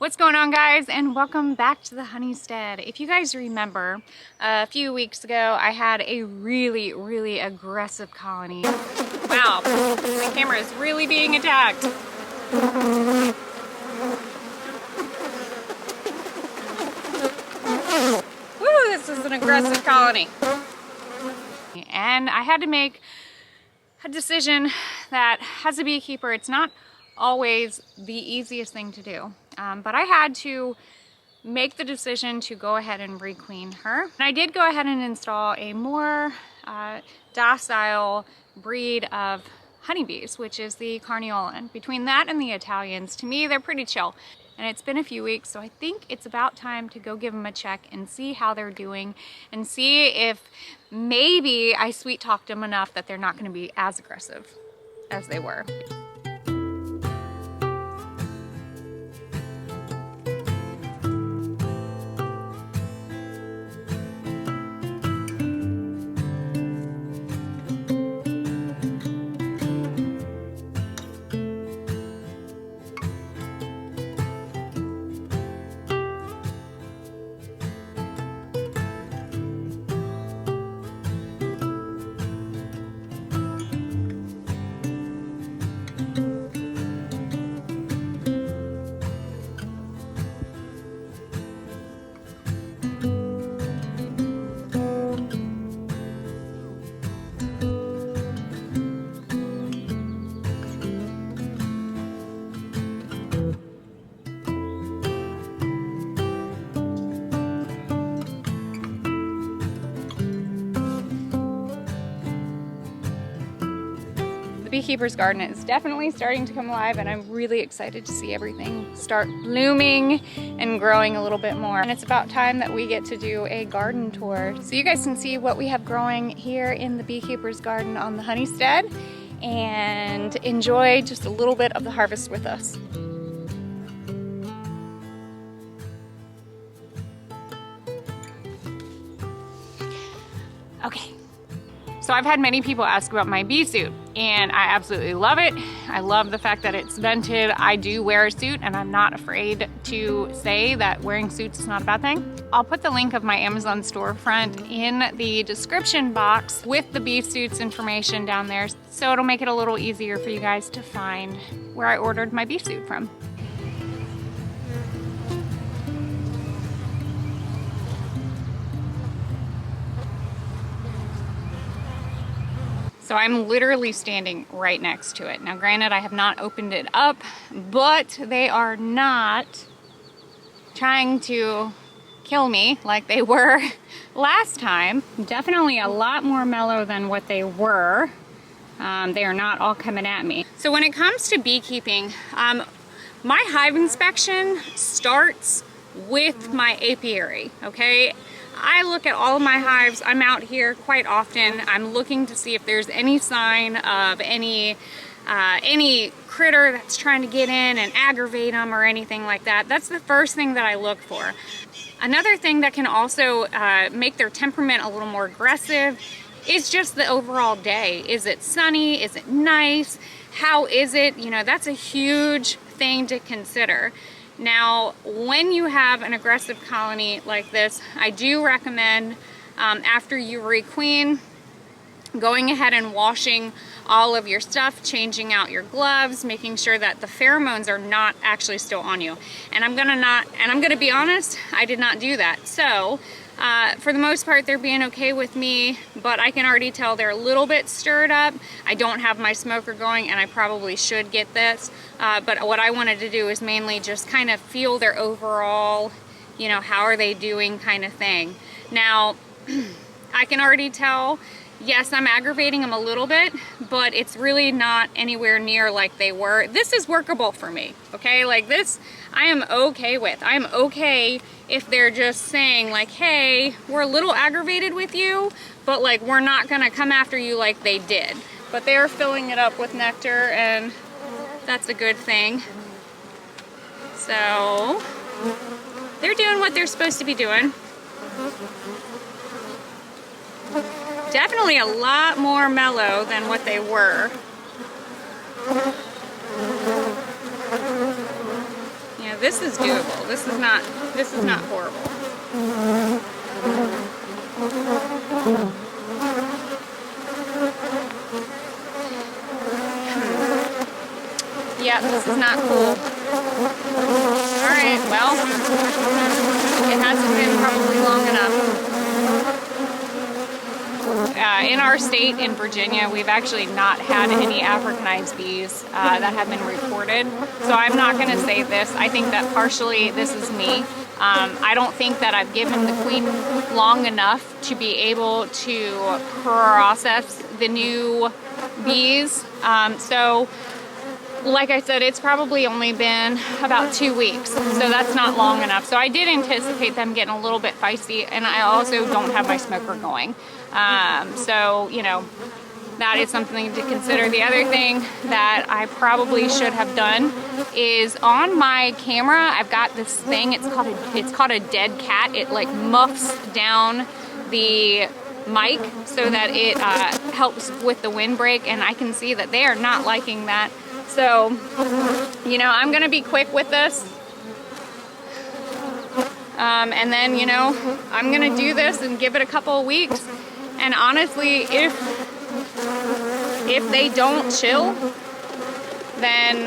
What's going on, guys, and welcome back to the Honeystead. If you guys remember, a few weeks ago I had a really aggressive colony. Wow, my camera is really being attacked. Woo, this is an aggressive colony. And I had to make a decision that, as a beekeeper, it's not always the easiest thing to do. But I had to make the decision to go ahead and re-queen her. And I did go ahead and install a more docile breed of honeybees, which is the Carniolan. Between that and the Italians, to me, they're pretty chill. And it's been a few weeks, so I think it's about time to go give them a check and see how they're doing and see if maybe I sweet talked them enough that they're not going to be as aggressive as they were. Beekeeper's garden is definitely starting to come alive, and I'm really excited to see everything start blooming and growing a little bit more. And it's about time that we get to do a garden tour so you guys can see what we have growing here in the Beekeeper's garden on the Honeystead and enjoy just a little bit of the harvest with us. Okay. So I've had many people ask about my bee suit, and I absolutely love it. I love the fact that it's vented. I do wear a suit, and I'm not afraid to say that wearing suits is not a bad thing. I'll put the link of my Amazon storefront in the description box with the bee suits information down there, so it'll make it a little easier for you guys to find where I ordered my bee suit from. So I'm literally standing right next to it. Now granted, I have not opened it up, but they are not trying to kill me like they were last time. Definitely a lot more mellow than what they were. They are not all coming at me. So when it comes to beekeeping, my hive inspection starts with my apiary, okay? I look at all of my hives. I'm out here quite often. I'm looking to see if there's any sign of any critter that's trying to get in and aggravate them or anything like that. That's the first thing that I look for. Another thing that can also make their temperament a little more aggressive is just the overall day. Is it sunny? Is it nice? How is it? You know, that's a huge thing to consider. Now, when you have an aggressive colony like this, I do recommend, after you requeen, going ahead and washing all of your stuff, changing out your gloves, making sure that the pheromones are not actually still on you. And I'm gonna be honest, I did not do that. So, for the most part, they're being okay with me, but I can already tell they're a little bit stirred up. I don't have my smoker going, and I probably should get this. But what I wanted to do is mainly just kind of feel their overall, you know, how are they doing kind of thing. Now, I can already tell, yes, I'm aggravating them a little bit, but it's really not anywhere near like they were. This is workable for me, okay? Like this, I am okay with. I'm okay if they're just saying like, hey, we're a little aggravated with you, but like we're not gonna come after you like they did. But they're filling it up with nectar, and that's a good thing. So they're doing what they're supposed to be doing. Definitely a lot more mellow than what they were. You know, this is doable. This is not horrible. Yeah, this is not cool. Alright, well, it hasn't been probably long enough. In our state, in Virginia, we've actually not had any Africanized bees that have been reported. So I'm not going to say this. I think that partially this is me. I don't think that I've given the queen long enough to be able to process the new bees. So like I said, it's probably only been about 2 weeks, so that's not long enough. So I did anticipate them getting a little bit feisty, and I also don't have my smoker going. So, you know, that is something to consider. The other thing that I probably should have done is on my camera, I've got this thing, it's called a dead cat. It like muffs down the mic so that it helps with the windbreak, and I can see that they are not liking that. So, you know, I'm gonna be quick with this. And then, you know, I'm gonna do this and give it a couple of weeks. And honestly, if they don't chill, then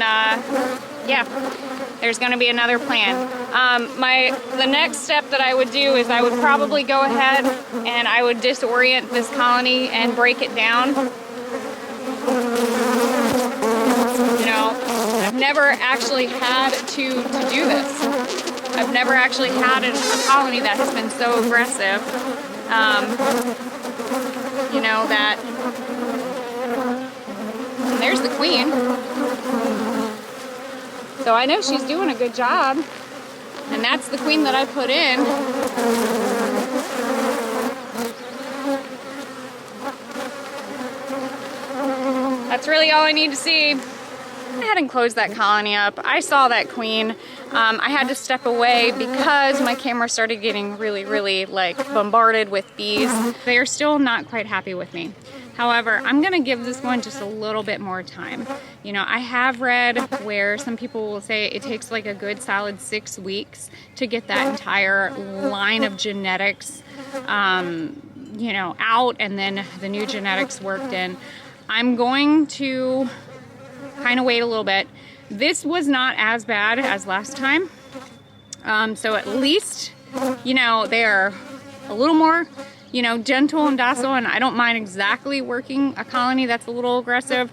yeah, there's gonna be another plan. The next step that I would do is I would probably go ahead and I would disorient this colony and break it down. You know, I've never actually had to do this. I've never actually had a colony that has been so aggressive. You know, that, and there's the queen. So I know she's doing a good job. And that's the queen that I put in. That's really all I need to see. I hadn't closed that colony up. I saw that queen. I had to step away because my camera started getting really like bombarded with bees. They are still not quite happy with me. However, I'm gonna give this one just a little bit more time. You know, I have read where some people will say it takes like a good solid 6 weeks to get that entire line of genetics, you know, out, and then the new genetics worked in. I'm going to kind of wait a little bit. This was not as bad as last time. So at least, you know, they're a little more, you know, gentle and docile, and I don't mind exactly working a colony that's a little aggressive.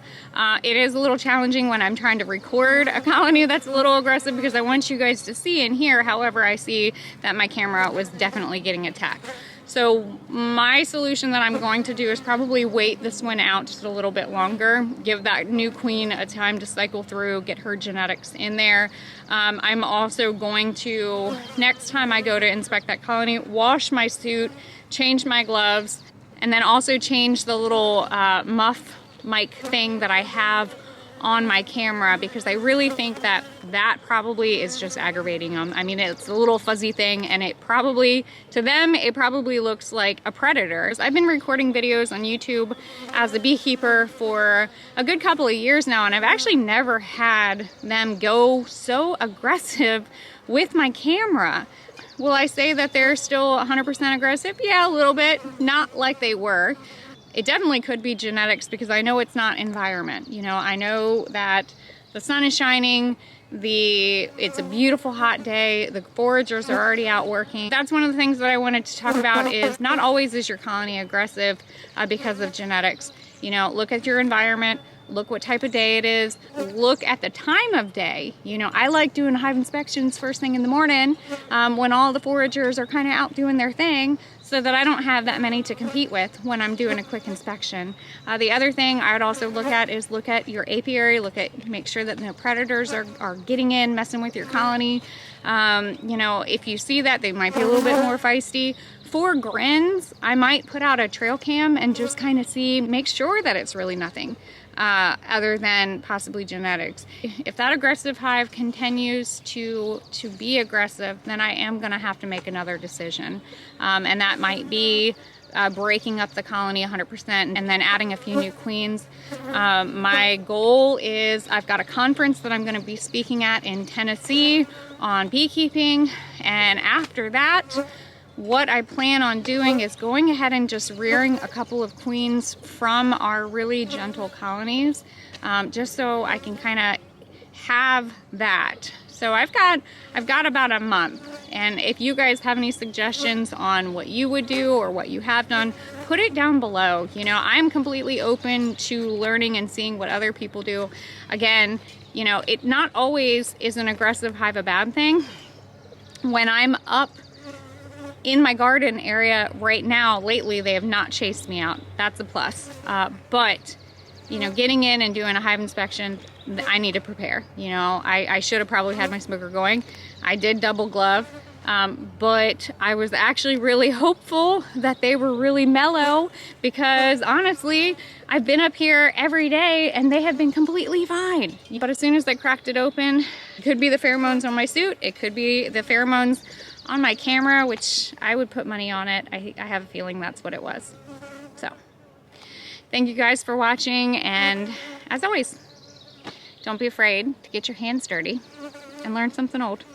It is a little challenging when I'm trying to record a colony that's a little aggressive because I want you guys to see and hear. However, I see that my camera was definitely getting attacked. So my solution that I'm going to do is probably wait this one out just a little bit longer, give that new queen a time to cycle through, get her genetics in there. I'm also going to, next time I go to inspect that colony, wash my suit, change my gloves, and then also change the little muff mic thing that I have on my camera, because I really think that that probably is just aggravating them. I mean, it's a little fuzzy thing, and it probably, to them, it probably looks like a predator. I've been recording videos on YouTube as a beekeeper for a good couple of years now, and I've actually never had them go so aggressive with my camera. Will I say that they're still 100% aggressive? Yeah, a little bit, not like they were. It definitely could be genetics, because I know it's not environment. You know, I know that the sun is shining, it's a beautiful hot day, the foragers are already out working. That's one of the things that I wanted to talk about, is not always is your colony aggressive because of genetics. You know, look at your environment, look what type of day it is, look at the time of day. You know, I like doing hive inspections first thing in the morning when all the foragers are kind of out doing their thing, so that I don't have that many to compete with when I'm doing a quick inspection. The other thing I would also look at is look at your apiary, make sure that no predators are getting in, messing with your colony. You know, if you see that, they might be a little bit more feisty. For grins, I might put out a trail cam and just kind of see, make sure that it's really nothing other than possibly genetics. If that aggressive hive continues to be aggressive, then I am going to have to make another decision. And that might be breaking up the colony 100% and then adding a few new queens. My goal is, I've got a conference that I'm going to be speaking at in Tennessee on beekeeping. And after that, what I plan on doing is going ahead and just rearing a couple of queens from our really gentle colonies, just so I can kind of have that. So I've got about a month, and if you guys have any suggestions on what you would do or what you have done, put it down below. You know, I'm completely open to learning and seeing what other people do. Again, you know, it not always is an aggressive hive a bad thing. When I'm up in my garden area right now, lately, they have not chased me out. That's a plus. But, you know, getting in and doing a hive inspection, I need to prepare. You know, I should have probably had my smoker going. I did double glove, but I was actually really hopeful that they were really mellow, because honestly, I've been up here every day and they have been completely fine. But as soon as I cracked it open, it could be the pheromones on my suit, it could be the pheromones on my camera, which I would put money on it. I have a feeling that's what it was. So, thank you guys for watching, and as always, don't be afraid to get your hands dirty and learn something old.